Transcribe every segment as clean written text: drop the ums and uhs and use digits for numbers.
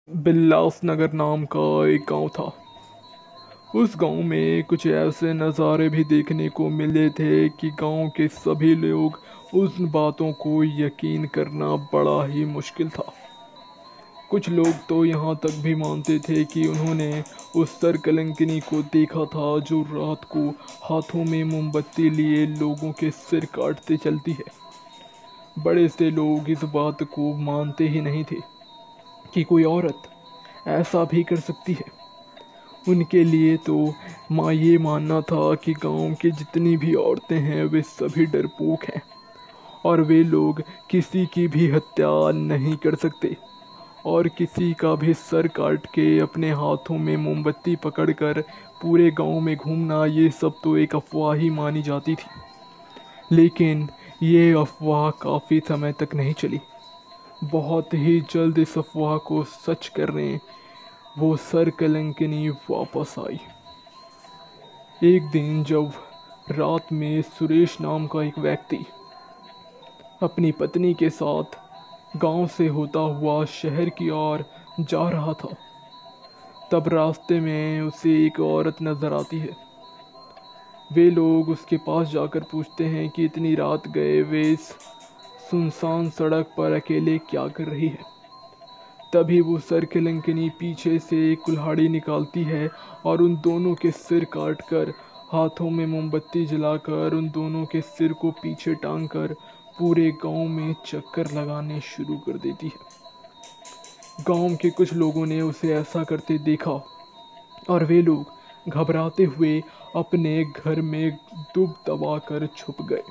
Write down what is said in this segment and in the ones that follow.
बिल्लास नगर नाम का एक गांव था। उस गांव में कुछ ऐसे नज़ारे भी देखने को मिले थे कि गांव के सभी लोग उन बातों को यकीन करना बड़ा ही मुश्किल था। कुछ लोग तो यहाँ तक भी मानते थे कि उन्होंने उस सरकलंकिनी को देखा था जो रात को हाथों में मोमबत्ती लिए लोगों के सिर काटते चलती है। बड़े से लोग इस बात को मानते ही नहीं थे कि कोई औरत ऐसा भी कर सकती है। उनके लिए तो माँ ये मानना था कि गांव की जितनी भी औरतें हैं वे सभी डरपोक हैं और वे लोग किसी की भी हत्या नहीं कर सकते और किसी का भी सर काट के अपने हाथों में मोमबत्ती पकड़कर पूरे गांव में घूमना ये सब तो एक अफवाह ही मानी जाती थी। लेकिन ये अफवाह काफ़ी समय तक नहीं चली। बहुत ही जल्द इस अफवाह को सच करने वो सरकलंकिनी वापस आई। एक दिन जब रात में सुरेश नाम का एक व्यक्ति अपनी पत्नी के साथ गांव से होता हुआ शहर की ओर जा रहा था, तब रास्ते में उसे एक औरत नजर आती है। वे लोग उसके पास जाकर पूछते हैं कि इतनी रात गए वे इस सुनसान सड़क पर अकेले क्या कर रही है। तभी वो सरकलंकिनी पीछे से एक कुल्हाड़ी निकालती है और उन दोनों के सिर काट कर हाथों में मोमबत्ती जलाकर उन दोनों के सिर को पीछे टांग कर पूरे गांव में चक्कर लगाने शुरू कर देती है। गांव के कुछ लोगों ने उसे ऐसा करते देखा और वे लोग घबराते हुए अपने घर में दुब दबा कर छुप गए।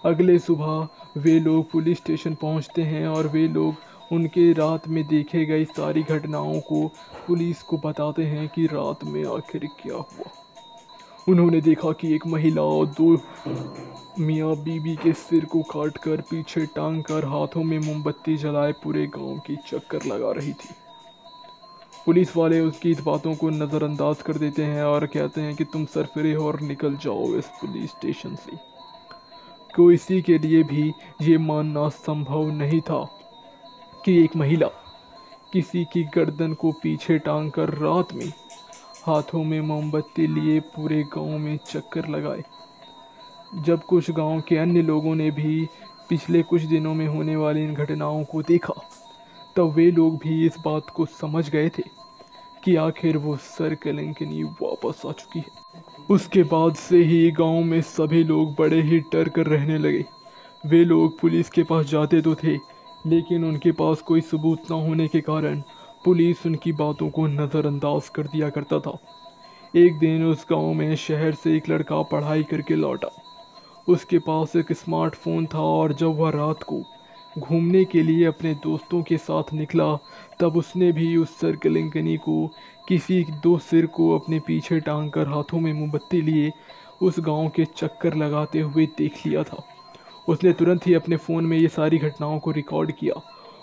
अगले सुबह वे लोग पुलिस स्टेशन पहुंचते हैं और वे लोग उनके रात में देखे गई सारी घटनाओं को पुलिस को बताते हैं कि रात में आखिर क्या हुआ। उन्होंने देखा कि एक महिला और दो मियाँ बीवी के सिर को काटकर पीछे टांग कर हाथों में मोमबत्ती जलाए पूरे गांव की चक्कर लगा रही थी। पुलिस वाले उसकी इस बातों को नज़रअंदाज कर देते हैं और कहते हैं कि तुम सरफिरे हो और निकल जाओ इस पुलिस स्टेशन से। किसी के लिए भी ये मानना संभव नहीं था कि एक महिला किसी की गर्दन को पीछे टांग कर रात में हाथों में मोमबत्ती लिए पूरे गांव में चक्कर लगाए। जब कुछ गांव के अन्य लोगों ने भी पिछले कुछ दिनों में होने वाली इन घटनाओं को देखा, तब वे लोग भी इस बात को समझ गए थे कि आखिर वो सरकलंकिनी वापस आ चुकी है। उसके बाद से ही गांव में सभी लोग बड़े ही डर कर रहने लगे। वे लोग पुलिस के पास जाते तो थे, लेकिन उनके पास कोई सबूत न होने के कारण पुलिस उनकी बातों को नज़रअंदाज कर दिया करता था। एक दिन उस गांव में शहर से एक लड़का पढ़ाई करके लौटा। उसके पास एक स्मार्टफोन था और जब वह रात को घूमने के लिए अपने दोस्तों के साथ निकला, तब उसने भी उस सरकलंकिनी को किसी दो सिर को अपने पीछे टांग कर हाथों में मोमबत्ती लिए उस गांव के चक्कर लगाते हुए देख लिया था। उसने तुरंत ही अपने फ़ोन में ये सारी घटनाओं को रिकॉर्ड किया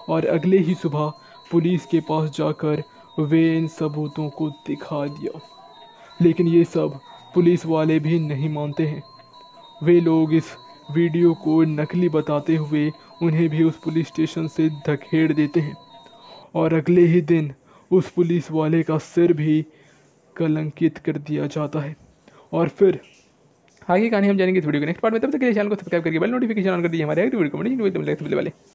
और अगले ही सुबह पुलिस के पास जाकर वे इन सबूतों को दिखा दिया। लेकिन ये सब पुलिस वाले भी नहीं मानते हैं। वे लोग इस वीडियो को नकली बताते हुए उन्हें भी उस पुलिस स्टेशन से धकेल देते हैं और अगले ही दिन उस पुलिस वाले का सिर भी कलंकित कर दिया जाता है। और फिर आगे कहानी हम जानेंगे इस वीडियो के नेक्स्ट पार्ट में। तब तक के लिए चैनल को सब्सक्राइब करके बेल नोटिफिकेशन ऑन कर दीजिए हमारे अगली वीडियो को वाले।